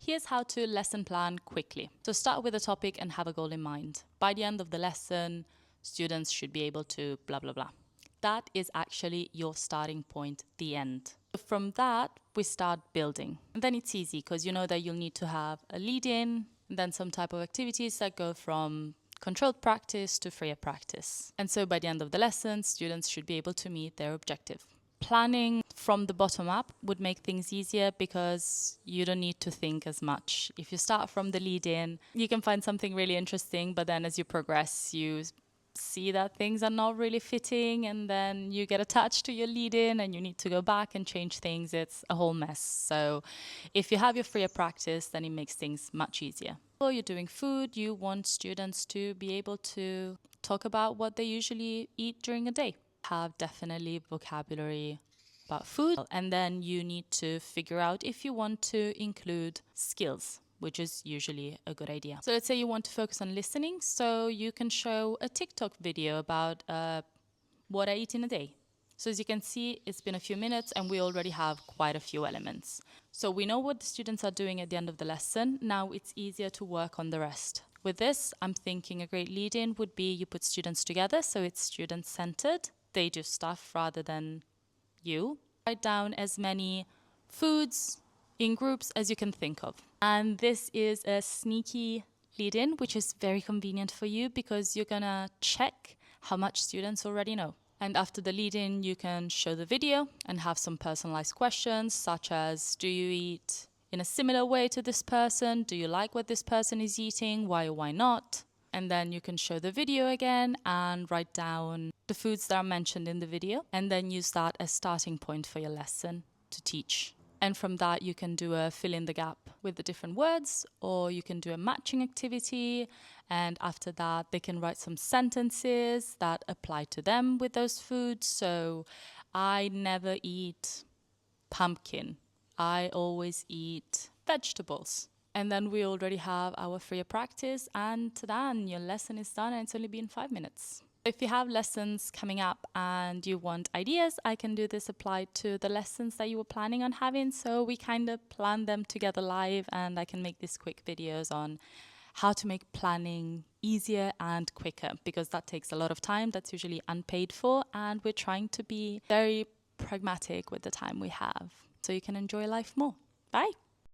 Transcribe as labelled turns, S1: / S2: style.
S1: Here's how to lesson plan quickly. So start with a topic and have a goal in mind. By the end of the lesson, students should be able to blah, blah, blah. That is actually your starting point, the end. From that, we start building. And then it's easy because you know that you'll need to have a lead-in, and then some type of activities that go from controlled practice to freer practice. And so by the end of the lesson, students should be able to meet their objective. Planning from the bottom up would make things easier because you don't need to think as much. If you start from the lead-in, you can find something really interesting, but then as you progress, you see that things are not really fitting, and then you get attached to your lead-in and you need to go back and change things. It's a whole mess. So if you have your freer practice, then it makes things much easier. While you're doing food, you want students to be able to talk about what they usually eat during a day. Have definitely vocabulary about food, and then you need to figure out if you want to include skills, which is usually a good idea. So let's say you want to focus on listening, so you can show a TikTok video about what I eat in a day. So as you can see, it's been a few minutes and we already have quite a few elements. So we know what the students are doing at the end of the lesson. Now it's easier to work on the rest. With this, I'm thinking a great lead-in would be you put students together, so it's student-centered. They do stuff rather than you. Write down as many foods in groups as you can think of. And this is a sneaky lead-in, which is very convenient for you because you're gonna check how much students already know. And after the lead-in, you can show the video and have some personalized questions, such as, do you eat in a similar way to this person? Do you like what this person is eating? Why or why not? And then you can show the video again and write down the foods that are mentioned in the video, and then use that as starting point for your lesson to teach. And from that, you can do a fill in the gap with the different words, or you can do a matching activity. And after that, they can write some sentences that apply to them with those foods. So I never eat pumpkin. I always eat vegetables. And then we already have our freer practice, and ta-da, your lesson is done, and it's only been 5 minutes. If you have lessons coming up and you want ideas, I can do this applied to the lessons that you were planning on having. So we kind of plan them together live, and I can make these quick videos on how to make planning easier and quicker, because that takes a lot of time. That's usually unpaid for, and we're trying to be very pragmatic with the time we have so you can enjoy life more. Bye.